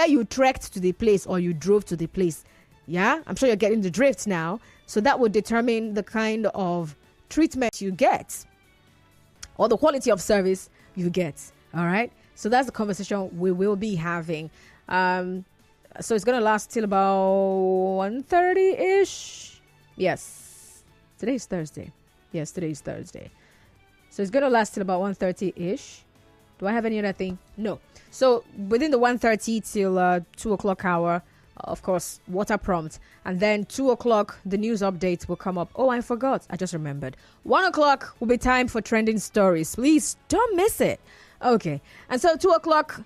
whether you trekked to the place or you drove to the place. Yeah, I'm sure you're getting the drift now. So that would determine the kind of treatment you get or the quality of service you get. All right. So that's the conversation we will be having. So it's going to last till about 1:30-ish. Yes. Today is Thursday. Yes, today is Thursday. So it's going to last till about 1:30-ish. Do I have any other thing? No. So within the 1:30 till 2 o'clock hour, of course, water prompt. And then 2 o'clock, the news update will come up. Oh, I forgot. I just remembered. 1 o'clock will be time for trending stories. Please don't miss it. Okay. And so 2 o'clock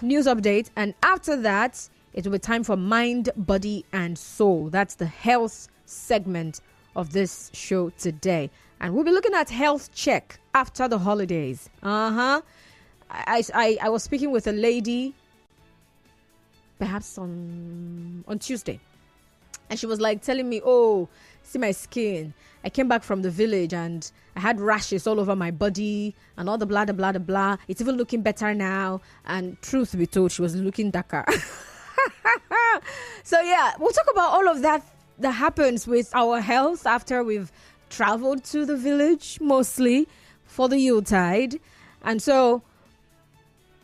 news update. And after that, it will be time for Mind, Body, and Soul. That's the health segment of this show today. And we'll be looking at health check after the holidays. I was speaking with a lady perhaps on Tuesday. And she was like telling me, oh, see my skin. I came back from the village and I had rashes all over my body and all the blah, blah, blah, blah. It's even looking better now. And truth be told, she was looking darker. So yeah, we'll talk about all of that happens with our health after we've traveled to the village, mostly for the Yuletide. And so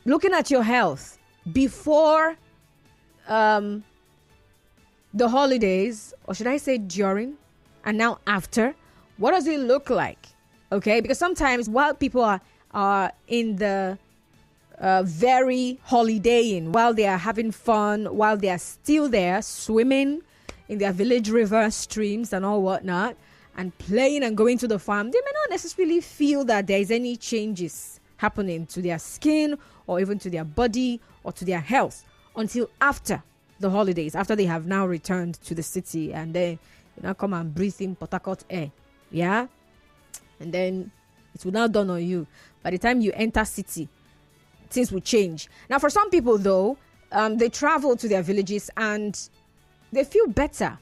looking at your health before the holidays, or should I say during, and now after, what does it look like? Okay, because sometimes while people are in the very holidaying, while they are having fun, while they are still there swimming in their village river streams and all whatnot, and playing and going to the farm, they may not necessarily feel that there is any changes happening to their skin or even to their body or to their health until after the holidays, after they have now returned to the city and then come and breathe in Port Harcourt air. Yeah? And then it will now dawn on you. By the time you enter city, things will change. Now, for some people, though, they travel to their villages and they feel better.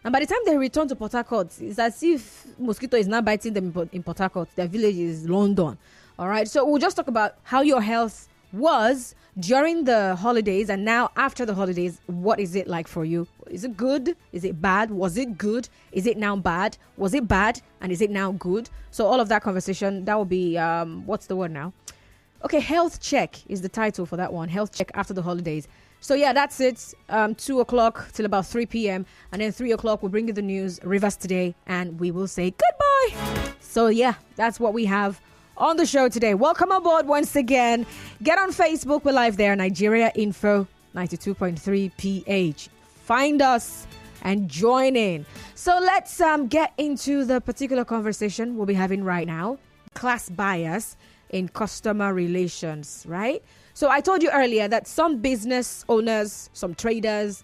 And by the time they return to Port Harcourt, it's as if mosquito is not biting them in Port Harcourt. Their village is London. All right. So we'll just talk about how your health was during the holidays and now after the holidays. What is it like for you? Is it good? Is it bad? Was it good? Is it now bad? Was it bad? And is it now good? So all of that conversation, that will be, what's the word now? Okay, health check is the title for that one. Health check after the holidays. So yeah, that's it. 2 o'clock till about 3 p.m. And then 3 o'clock, we'll bring you the news, Rivers Today, and we will say goodbye. So yeah, that's what we have on the show today. Welcome aboard once again. Get on Facebook. We're live there, Nigeria Info 92.3 PH. Find us and join in. So let's get into the particular conversation we'll be having right now. Class bias in customer relations, right? So I told you earlier that some business owners, some traders,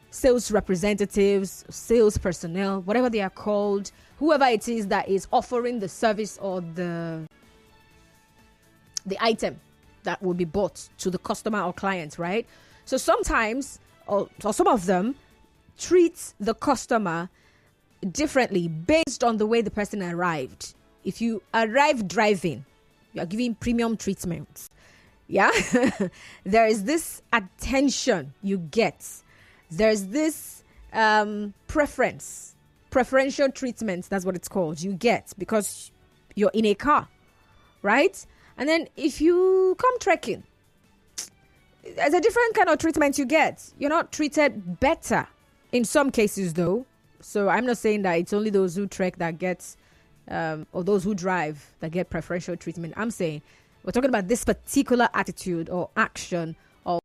sales representatives, sales personnel, whatever they are called, whoever it is that is offering the service or the item that will be bought to the customer or client, right? So sometimes, or some of them, treat the customer differently based on the way the person arrived. If you arrive driving, you are giving premium treatment. Yeah, there is this attention you get. There's this preferential treatment. That's what it's called. You get because you're in a car, right? And then if you come trekking, there's a different kind of treatment you get. You're not treated better in some cases, though. So I'm not saying that it's only those who trek that get, or those who drive that get preferential treatment. I'm saying we're talking about this particular attitude or action of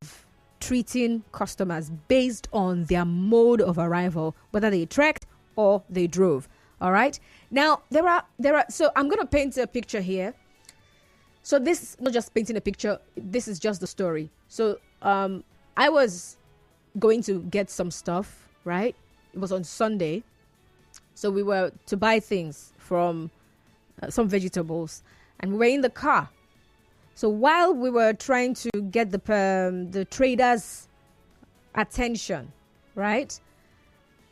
treating customers based on their mode of arrival, whether they trekked or they drove. All right. Now, there are. So I'm going to paint a picture here. So this is not just painting a picture. This is just the story. So I was going to get some stuff, right? It was on Sunday. So we were to buy things from some vegetables and we were in the car. So while we were trying to get the trader's attention, right?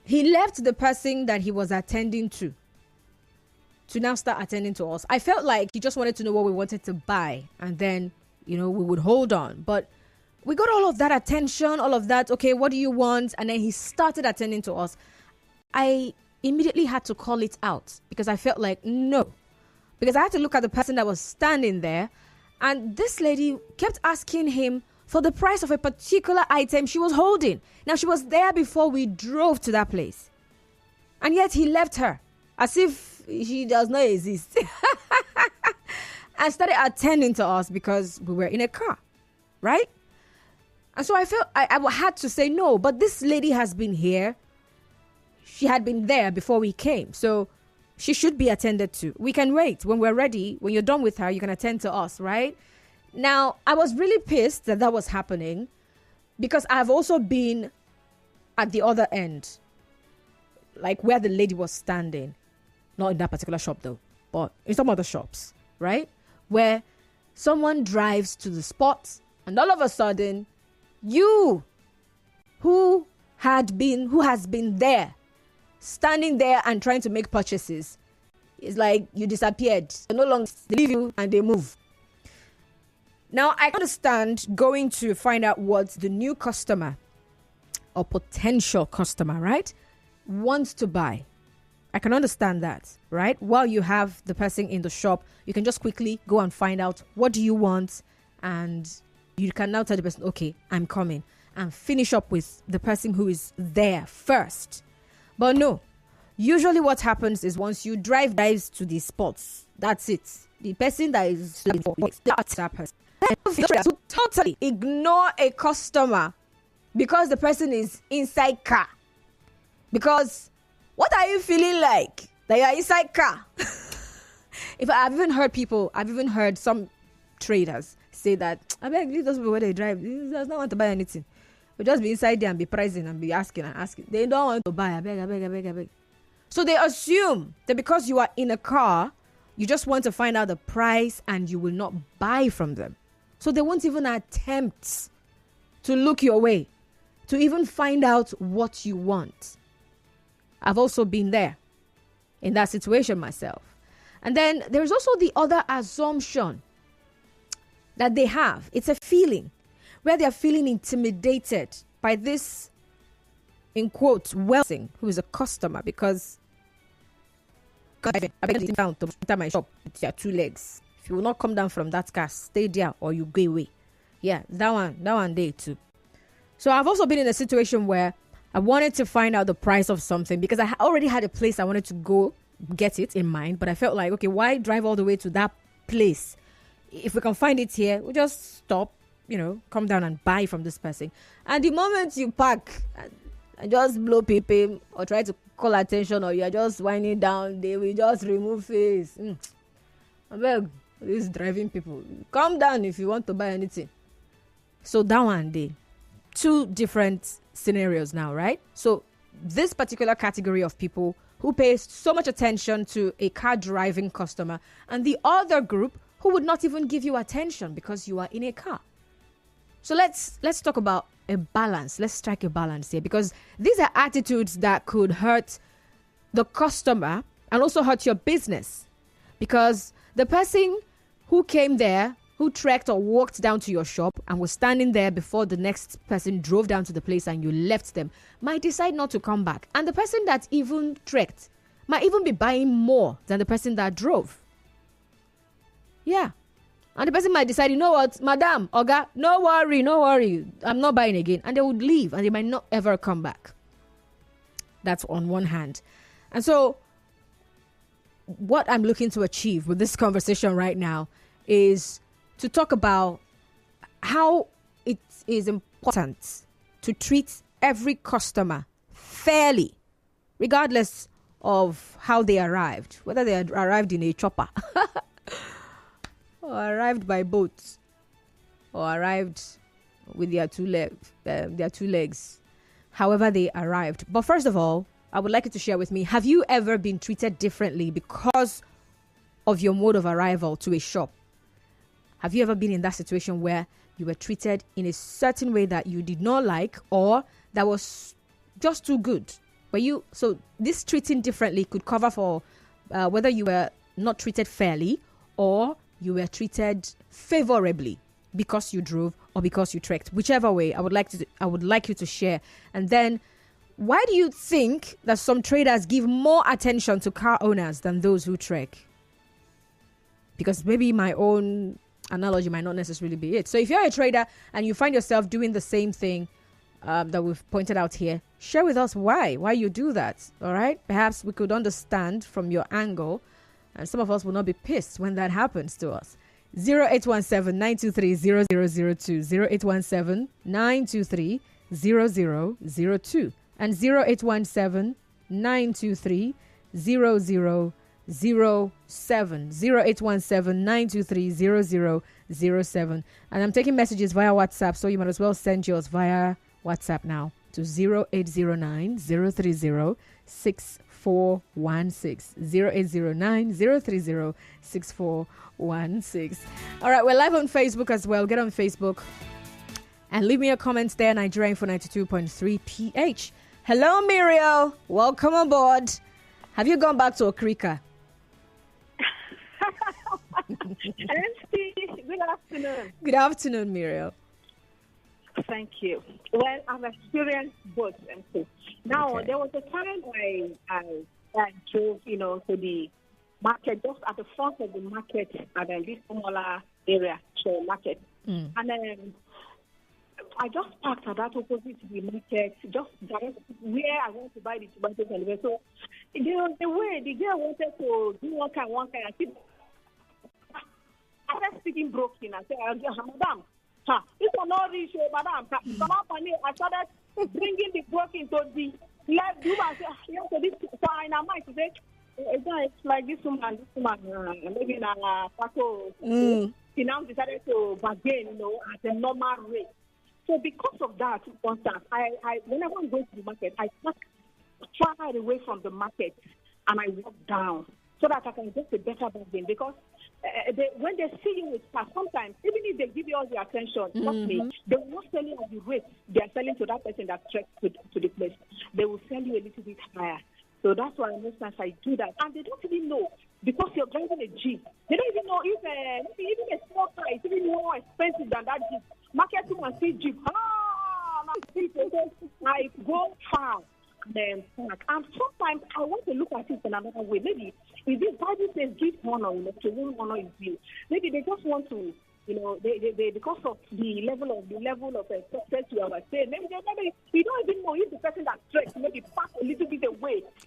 He left the person that he was attending to now start attending to us. I felt like he just wanted to know what we wanted to buy and then, we would hold on. But we got all of that attention, all of that. Okay, what do you want? And then he started attending to us. I immediately had to call it out because I felt like, no. Because I had to look at the person that was standing there. And this lady kept asking him for the price of a particular item she was holding. Now, she was there before we drove to that place. And yet he left her as if she does not exist. And started attending to us because we were in a car, right? And so I felt I had to say no, but this lady has been here. She had been there before we came. So she should be attended to. We can wait. When we're ready, when you're done with her, you can attend to us, right? Now, I was really pissed that was happening because I've also been at the other end, like where the lady was standing. Not in that particular shop though, but in some other shops, right? Where someone drives to the spot and all of a sudden, you who has been there, standing there and trying to make purchases, it's like you disappeared. They no longer leave you and they move. Now, I understand going to find out what the new customer or potential customer, right, wants to buy. I can understand that, right? While you have the person in the shop, you can just quickly go and find out what do you want, and you can now tell the person, okay, I'm coming, and finish up with the person who is there first. But no, usually what happens is once you drives to these spots, that's it. The person that is that person. To totally ignore a customer because the person is inside car. Because what are you feeling like that you are inside car? I've even heard some traders say that, I beg, leave those people where they drive. He does not want to buy anything. We'll just be inside there and be pricing and be asking and asking. They don't want to buy. I beg. So they assume that because you are in a car, you just want to find out the price and you will not buy from them. So they won't even attempt to look your way, to even find out what you want. I've also been there in that situation myself. And then there's also the other assumption that they have. It's a feeling where they're feeling intimidated by this, in quotes, wealthy who is a customer because I found to enter my shop with your 2 legs. If you will not come down from that car, stay there or you go away. Yeah, that one day too. So I've also been in a situation where I wanted to find out the price of something because I already had a place I wanted to go get it in mind. But I felt like, okay, why drive all the way to that place? If we can find it here, we'll just stop, come down and buy from this person. And the moment you park and just blow people or try to call attention or you're just winding down, they will just remove face. I beg, these driving people, calm down if you want to buy anything. So that one day, 2 different scenarios now, right? So this particular category of people who pays so much attention to a car driving customer, and the other group who would not even give you attention because you are in a car. So let's talk about a balance. Let's strike a balance here because these are attitudes that could hurt the customer and also hurt your business. Because the person who came there, who trekked or walked down to your shop and was standing there before the next person drove down to the place and you left them, might decide not to come back. And the person that even trekked might even be buying more than the person that drove. Yeah. And the person might decide, you know what, madam, Oga, no worry, I'm not buying again. And they would leave and they might not ever come back. That's on one hand. And so what I'm looking to achieve with this conversation right now is to talk about how it is important to treat every customer fairly, regardless of how they arrived, whether they had arrived in a chopper or arrived by boat or arrived with their two legs, however they arrived. But first of all, I would like you to share with me, have you ever been treated differently because of your mode of arrival to a shop? Have you ever been in that situation where you were treated in a certain way that you did not like or that was just too good? So this treating differently could cover for whether you were not treated fairly or you were treated favorably. because you drove or because you trekked. Whichever way, I would like you to share. And then, why do you think that some traders give more attention to car owners than those who trek? Because maybe my own analogy might not necessarily be it. So if you're a trader and you find yourself doing the same thing that we've pointed out here, share with us why you do that. All right, perhaps we could understand from your angle, and some of us will not be pissed when that happens to us. 0817-923-0002, 0817-923-0002, and 0817-923-0007, 0817-923-0007. And I'm taking messages via WhatsApp, so you might as well send yours via WhatsApp now to 0809-030-6416, 0809-030-6416. All right, we're live on Facebook as well. Get on Facebook and leave me a comment there. Nigeria Info 92.3 PH. Hello, Muriel. Welcome aboard. Have you gone back to Okrika? Good afternoon. Good afternoon, Muriel. Thank you. Well, I've experienced both. Now, Okay. there was a time I drove, to the market, just at the front of the market at this smaller area, so market. And then I just parked at that opposite to the market, just direct where I want to buy the tomatoes and the So, the way the girl wanted to do one kind, I started speaking broken. I said, Madam, this will not reach you, Madam. I started bringing the broken to the left. I said, so this fine. I might say, it's like this woman, maybe in a Paco. She now decided to bargain, at a normal rate. So because of that, whenever I'm going to the market, I park far away from the market and I walk down so that I can get a better bargain. Because when they see you with cash, sometimes, even if they give you all the attention, trust me, they will not sell you at the rate they are selling to that person that treks to the place. They will sell you a little bit higher. So that's why most times I do that. And they don't even know, because you're driving a Jeep. They don't even know if even a small car is even more expensive than that Jeep. Market woman see Jeep. I go far. And sometimes I want to look at it in another way. Maybe if this Bible says give honor, to whom honor is due. Maybe they just want to, they because of the level of success you have attained. Maybe you don't even know if the person that treks maybe pass a little bit away. That's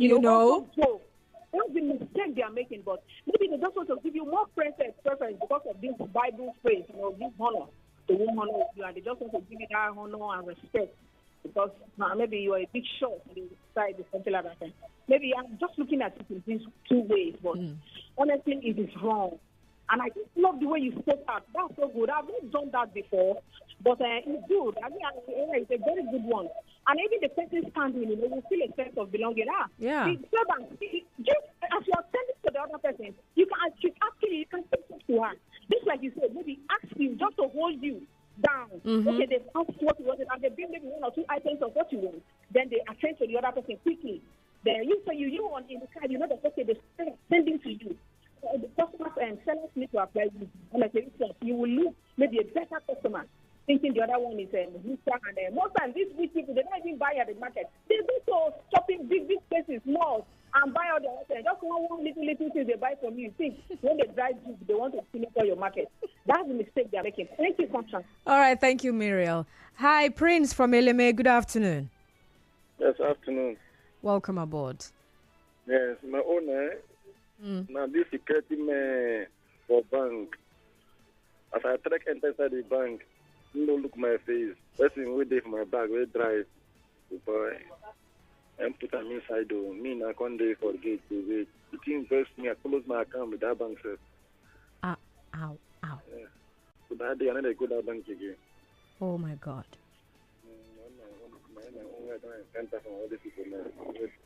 the mistake they are making. But maybe they just want to give you more preference because of this Bible phrase, give honor to whom honor is due, and they just want to give you that honor and respect. Because maybe you are a big shot and you decide something like that. Maybe I'm just looking at it in these two ways, but honestly, it is wrong. And I just love the way you said that. That's so good. I've not done that before, but it's good. I mean, it's a very good one. And even the person standing, will feel a sense of belonging. Yeah. Just as you are sending to the other person, you can say something to her. Just like you said, maybe ask him just to hold you down. Okay, they ask what you want, and they bring maybe one or two items of what you want. Then they attend to the other person quickly. Then you want in the card, that okay, they're sending to you. The customers and sellers need to apply this. Honestly, you will lose maybe a better customer, thinking the other one is a rooster. And most times, these rich people, they don't even buy at the market. They go to shopping big places, malls, and buy all the items. Just one little thing they buy from you. Think when they drive you, they want to finish all your market. That's the mistake they're making. Thank you, Constance. All right, thank you, Muriel. Hi, Prince from Eleme. Good afternoon. Yes, afternoon. Welcome aboard. Yes, my owner. Now this security man for bank. As I track inside the bank, you don't look my face. Person wait there for my bag, we drive to buy and put them inside. Me I can't there for gate to wait. The thing first me, I close my account with that bank, sir. Ow. Yeah. So that day I need to go to that bank again. Oh my God.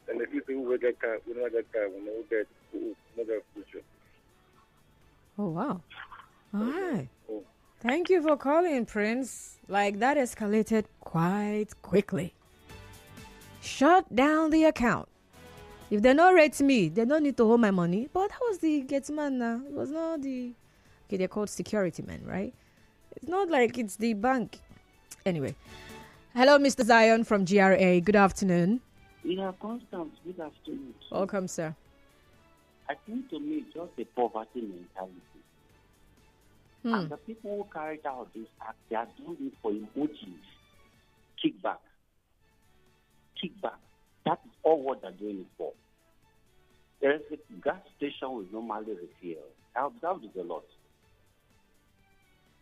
And if you think we get car, we don't get car, we don't get future. Oh, wow. All right. Thank you for calling, Prince. Like, that escalated quite quickly. Shut down the account. If they don't rate me, they don't need to hold my money. But that was the gateman now. It was not the... Okay, they're called security men, right? It's not like it's the bank. Anyway. Hello, Mr. Zion from GRA. Good afternoon. Yeah, Constance, good afternoon. Welcome, sir. I think to me, it's just a poverty mentality. And the people who carried out this act, they are doing it for emojis. Kickback. That is all what they're doing it for. There is a gas station we normally refill. I observed it a lot.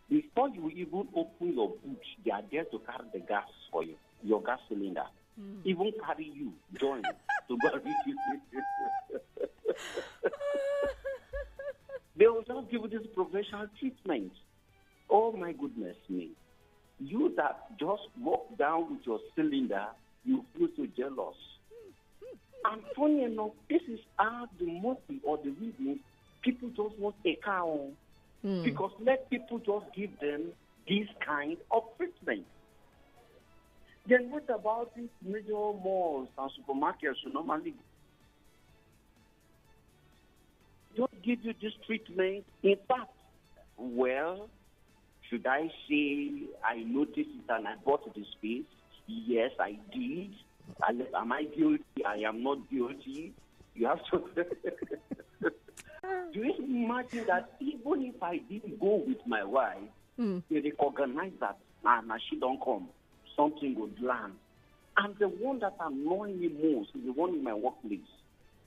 Before you even open your boot, they are there to carry the gas for you, your gas cylinder. Even carry you, join to go refill. They will just give you this professional treatment. Oh my goodness me. You that just walk down with your cylinder, you feel so jealous. And funny enough, this is how the motive or the reason people just want a car. Because let people just give them this kind of treatment. Then what about these major malls and supermarkets who normally don't give you this treatment? In fact, well, should I say I noticed it and I bought the space? Yes, I did. Am I guilty? I am not guilty. You have to... Do you imagine that even if I didn't go with my wife, they recognize that, now she don't come, something would land. And the one that annoys me most is the one in my workplace.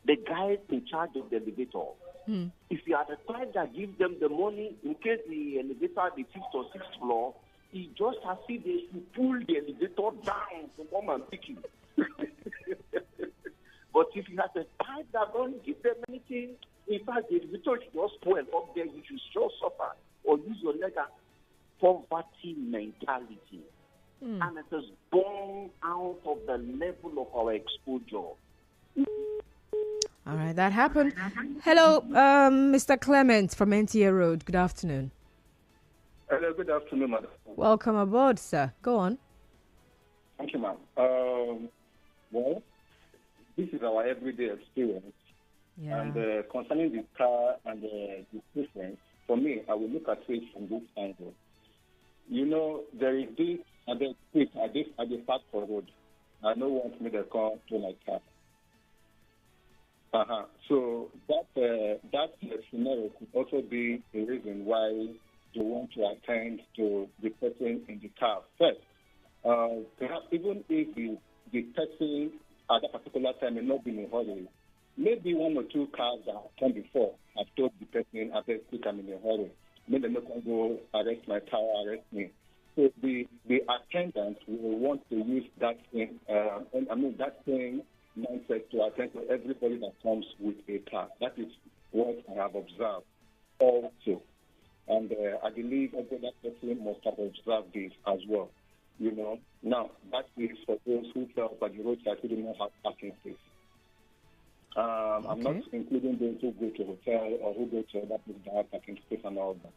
The guy in charge of the elevator. If you are the type that gives them the money in case the elevator at the 5th or 6th floor, it's just as if they should pull the elevator down to come and pick you. But if you have the type that don't give them anything, in fact, the elevator should just spoil up there, you should still suffer or use your leg. Poverty mentality. And it is born out of the level of our exposure. All right, that happened. Hello, Mr. Clement from NTA Road. Good afternoon. Hello, good afternoon, madam. Welcome aboard, sir. Go on. Thank you, ma'am. Well, this is our everyday experience. Yeah. And concerning the car and the difference, for me, I will look at it from this angle. You know, there is this, and then quick, at the fast road. I don't want me to come to my car. So that scenario could also be the reason why you want to attend to the person in the car first. Perhaps even if the person at that particular time may not be in a hurry, maybe one or two cars that have come before have told the person, I best think I'm in a hurry. Maybe they're not going to go arrest my car, arrest me. So the attendant will want to use that same, that same mindset to attend to everybody that comes with a car. That is what I have observed also. And I believe that person must have observed this as well. You know, now that is for those who felt that the roadside do not have parking space. I'm not including those who go to hotel or who go to other places that have parking space and all that.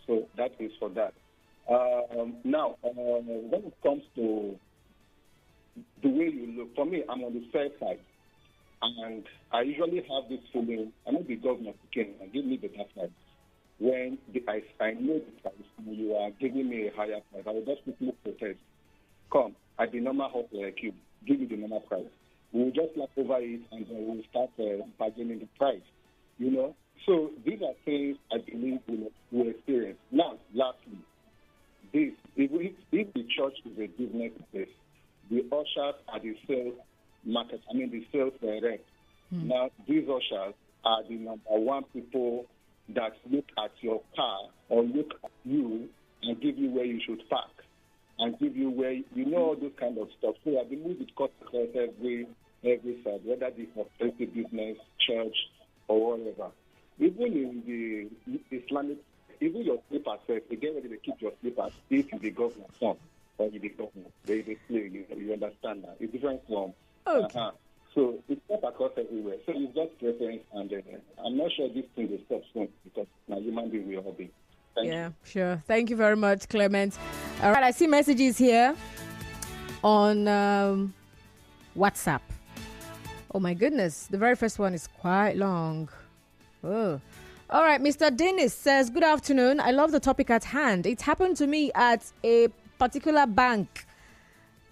So that is for that. Now, when it comes to the way you look, for me, I'm on the fair side. And I usually have this feeling, I know the governor came and give me the better price. When I know the price and you are giving me a higher price, I will just quickly protest. Come, at the normal hustle like you, give me the normal price. We will just laugh over it and then we will start bargaining the price. You know? So these are things I believe we'll experience. Now, lastly, if the church is a business place, the ushers are the sales market, the sales rep. Now, these ushers are the number one people that look at your car or look at you and give you where you should park and give you where, all those kind of stuff. So I believe it cuts across every side, whether it's hospitality business, church, or whatever. Even in the Islamic, even your slippers, again, whether they keep your slippers, if you the governor's son or you the governor, they play, you understand that. It's different from... Okay. So it's not across everywhere. So it's just preference, and I'm not sure this thing will stop soon because now human being will all be. Thank you. Sure. Thank you very much, Clement. All right, I see messages here on WhatsApp. Oh my goodness, the very first one is quite long. Oh, All right, Mr. Dennis says, good afternoon. I love the topic at hand. It happened to me at a particular bank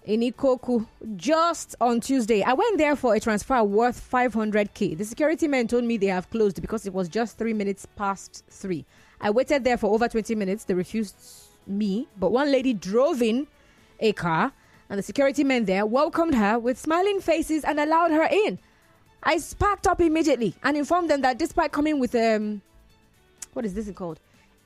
in Ikoku just on Tuesday. I went there for a transfer worth 500k. The security men told me they have closed because it was just 3 minutes past 3. I waited there for over 20 minutes. They refused me, but one lady drove in a car and the security men there welcomed her with smiling faces and allowed her in. I sparked up immediately and informed them that despite coming with what is this called?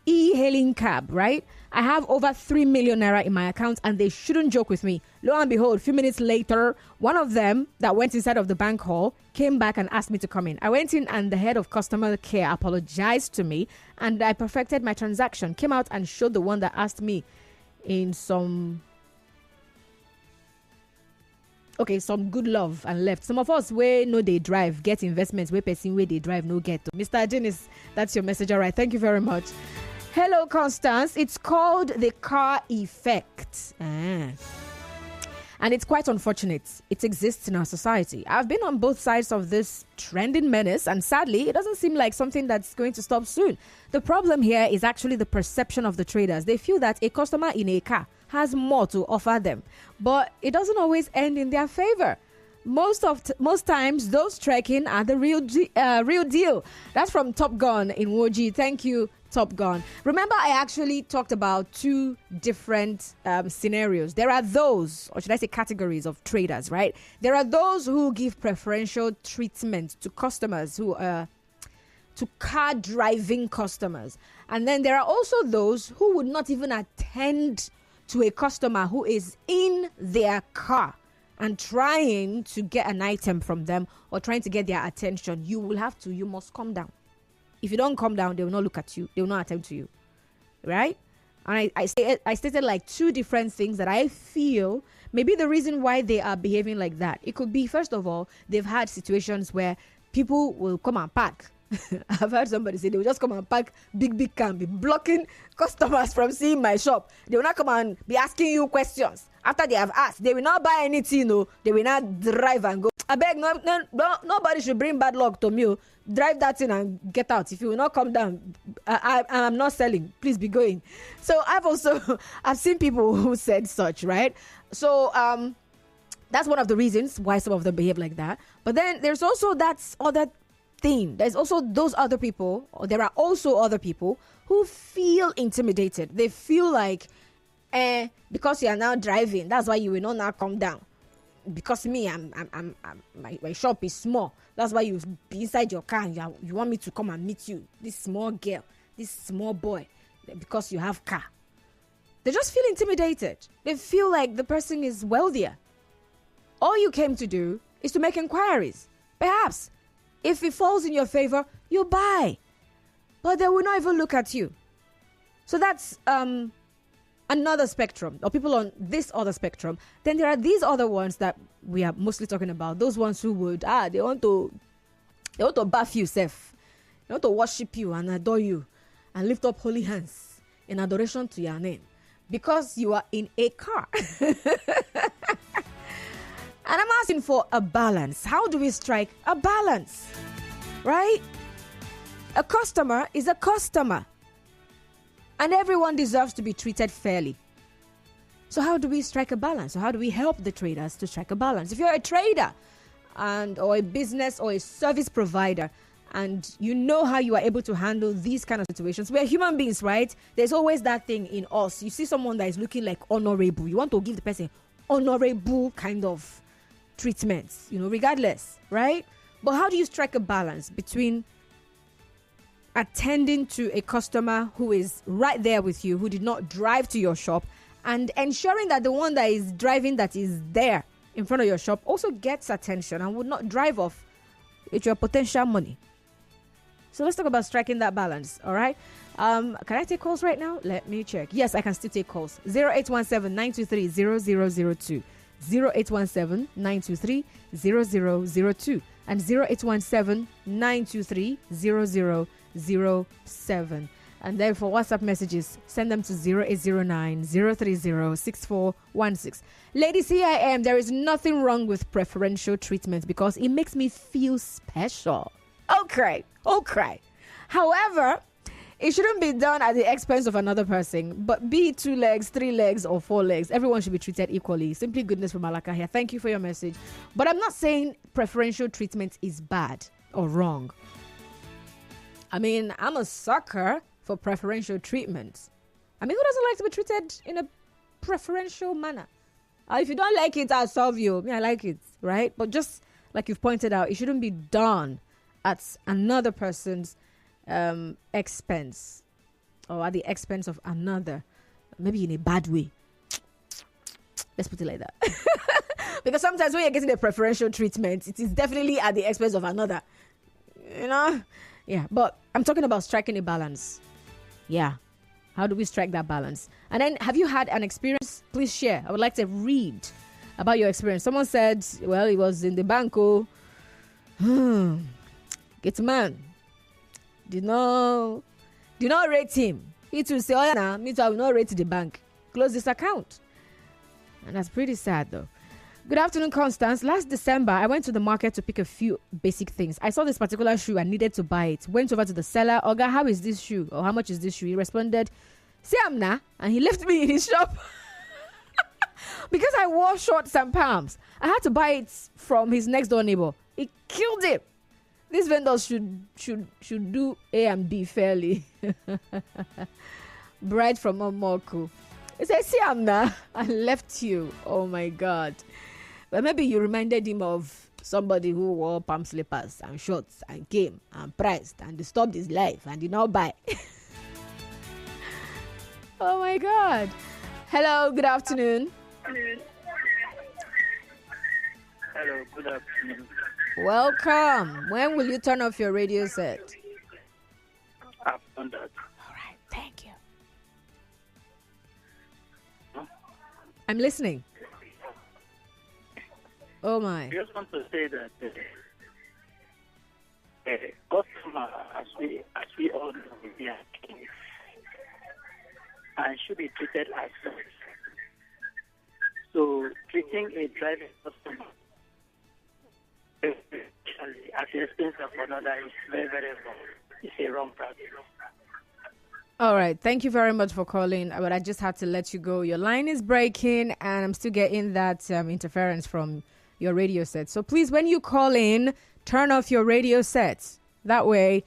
E-hailing cab, right? I have over 3 million naira in my account and they shouldn't joke with me. Lo and behold, a few minutes later, one of them that went inside of the bank hall came back and asked me to come in. I went in and the head of customer care apologized to me and I perfected my transaction. Came out and showed the one that asked me in some good love and left. Some of us where no they drive, get investments, where person where they drive, no get. Mr. Dennis, that's your message. All right. Thank you very much. Hello, Constance. It's called the car effect. And it's quite unfortunate. It exists in our society. I've been on both sides of this trending menace, and sadly, it doesn't seem like something that's going to stop soon. The problem here is actually the perception of the traders. They feel that a customer in a car has more to offer them, but it doesn't always end in their favor. Most times, those trekking are the real deal. That's from Top Gun in Woji. Thank you, Top Gun. Remember, I actually talked about two different scenarios. There are those, or should I say categories of traders, right? There are those who give preferential treatment to customers who to car driving customers. And then there are also those who would not even attend to a customer who is in their car and trying to get an item from them or trying to get their attention. You must calm down. If you don't calm down, they will not look at you. They will not attend to you. Right? And I stated like two different things that I feel maybe the reason why they are behaving like that. It could be, first of all, they've had situations where people will come and park. I've heard somebody say they will just come and park big car and be blocking customers from seeing my shop. They will not come and be asking you questions. After they have asked, they will not buy anything. No, they will not drive and go. I beg, nobody should bring bad luck to me. Drive that in and get out. If you will not come down, I'm not selling. Please be going. So I've seen people who said such, right? So that's one of the reasons why some of them behave like that. But then there's also that other thing. There's also those other people, or there are also other people who feel intimidated. They feel like, because you are now driving, that's why you will not now come down. Because me, my shop is small. That's why you be inside your car and you want me to come and meet you. This small girl, this small boy, because you have car. They just feel intimidated. They feel like the person is wealthier. All you came to do is to make inquiries. Perhaps if it falls in your favor, you buy. But they will not even look at you. So that's another spectrum, or people on this other spectrum. Then there are these other ones that we are mostly talking about. Those ones who would, they want to bath you, Seth. They want to worship you and adore you and lift up holy hands in adoration to your name because you are in a car. And I'm asking for a balance. How do we strike a balance? Right? A customer is a customer. And everyone deserves to be treated fairly. So how do we strike a balance? So how do we help the traders to strike a balance? If you're a trader or a business or a service provider, and you know how you are able to handle these kind of situations, we're human beings, right? There's always that thing in us. You see someone that is looking like honorable. You want to give the person honorable kind of treatments, regardless, right? But how do you strike a balance between attending to a customer who is right there with you, who did not drive to your shop, and ensuring that the one that is driving, that is there in front of your shop, also gets attention and would not drive off with your potential money? So let's talk about striking that balance, all right? Can I take calls right now? Let me check. Yes, I can still take calls. 0817-923-0002. 0817-923-0002 and 0817-923-0007. And then for WhatsApp messages, send them to 0809-030-6416. Ladies, here I am. There is nothing wrong with preferential treatment because it makes me feel special. Okay. However, it shouldn't be done at the expense of another person. But be it 2 legs, 3 legs, or 4 legs, everyone should be treated equally. Simply goodness from Malaka here. Thank you for your message. But I'm not saying preferential treatment is bad or wrong. I mean, I'm a sucker for preferential treatment. I mean, who doesn't like to be treated in a preferential manner? If you don't like it, I'll solve you. I like it, right? But just like you've pointed out, it shouldn't be done at another person's expense or at the expense of another, maybe in a bad way. Let's put it like that. Because sometimes when you're getting a preferential treatment, it is definitely at the expense of another. Yeah, but I'm talking about striking a balance. Yeah. How do we strike that balance? And then, have you had an experience? Please share. I would like to read about your experience. Someone said, well, he was in the bank. Get man. Do not rate him. He too say, oh yeah, nah, me too, I will not rate the bank. Close this account. And that's pretty sad though. Good afternoon, Constance. Last December, I went to the market to pick a few basic things. I saw this particular shoe and needed to buy it. Went over to the seller. Oga, how is this shoe? Or how much is this shoe? He responded, say I'm na. And he left me in his shop. Because I wore shorts and palms. I had to buy it from his next door neighbor. It killed him. These vendors should do A and B fairly. Bride from Omoku. He said, see I'm na. I left you. Oh my God. But maybe you reminded him of somebody who wore palm slippers and shorts and came and priced and disturbed his life and did not buy. Oh my God. Hello, good afternoon. Hello, good afternoon. Welcome. When will you turn off your radio set? I've done that. All right, thank you. I'm listening. Oh my. I just want to say that customer, as we all know, we are kings and should be treated as such. So treating a driving customer at the expense of another is very, very wrong. It's a wrong practice. All right. Thank you very much for calling. But I just had to let you go. Your line is breaking and I'm still getting that interference from your radio set. So please, when you call in, turn off your radio set. That way,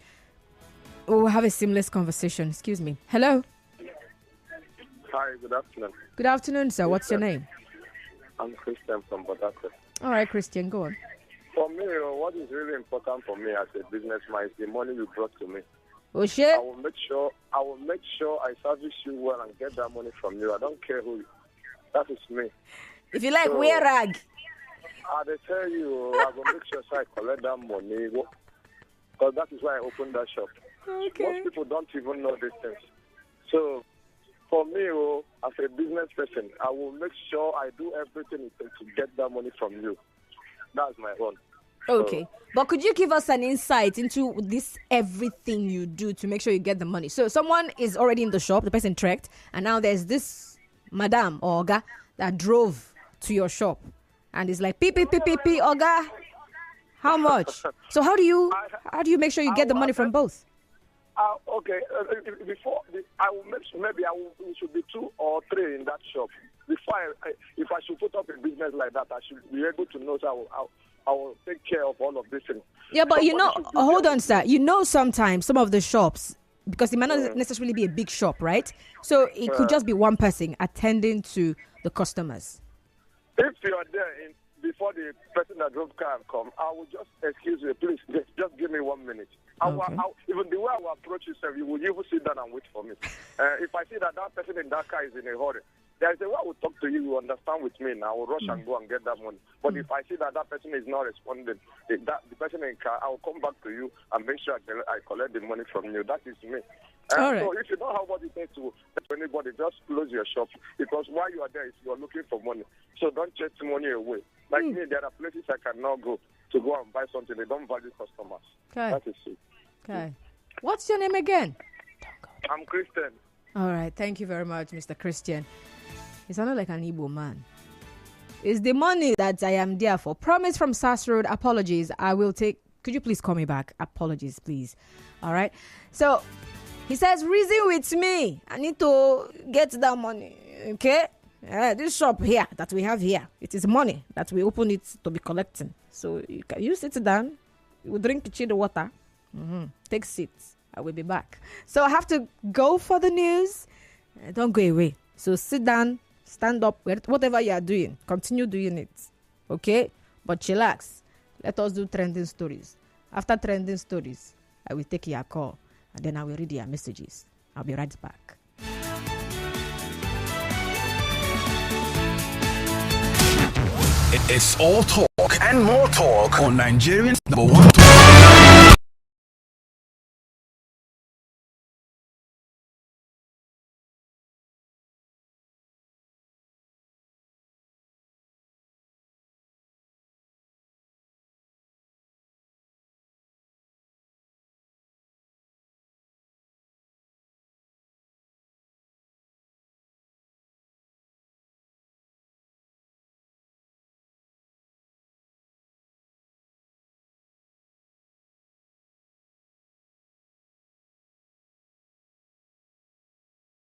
we'll have a seamless conversation. Excuse me. Hello. Hi, good afternoon. Good afternoon, sir. What's your name? I'm Christian from Bodake. All right, Christian, go on. For me, what is really important for me as a businessman is the money you brought to me. Oh, shit. I will make sure I service you well and get that money from you. I don't care who you. That is me. If you like, So, wear rag. I tell you, I will make sure I collect that money because that is why I opened that shop. Okay. Most people don't even know these things. So, for me, as a business person, I will make sure I do everything it takes to get that money from you. That's my own. Okay. But could you give us an insight into this everything you do to make sure you get the money? So someone is already in the shop, the person trekked, and now there's this madam or Oga that drove to your shop and is like, pee, Oga, how much? So how do you make sure you get the money from both? Okay. I will make sure maybe it should be 2 or 3 in that shop. Before if I should put up a business like that, I should be able to know. So I will take care of all of this thing. Yeah, but hold on, sir. Sometimes some of the shops, because it might not necessarily be a big shop, right? So it could just be one person attending to the customers. If you are there before the person that drove car come, I will just excuse you, please. Just give me 1 minute. Okay. Even the way I will approach you, sir, you will sit down and wait for me. If I see that person in that car is in a hurry, there is a way I will talk to you, you understand with me, and I will rush and go and get that money. But if I see that person is not responding, the person in car, I will come back to you and make sure I collect the money from you. That is me. All right. So if you don't have what it takes to anybody, just close your shop, because while you are there, you are looking for money. So don't chase money away. Like me, there are places I cannot go to go and buy something. They don't value customers. Okay. That is it. Okay. What's your name again? I'm Christian. All right. Thank you very much, Mr. Christian. He sounded like an Igbo man. It's the money that I am there for. Promise from SAS Road. Apologies. I will take Could you please call me back? Apologies, please. All right. So he says, reason with me. I need to get that money. Okay. This shop here that we have here, it is money that we open it to be collecting. So you sit down, you drink chilled water, take seats. I will be back. So I have to go for the news. Don't go away. So sit down, stand up, whatever you are doing, continue doing it. Okay? But chillax. Let us do trending stories. After trending stories, I will take your call and then I will read your messages. I'll be right back. It's all talk and more talk on Nigerians' #1 talk.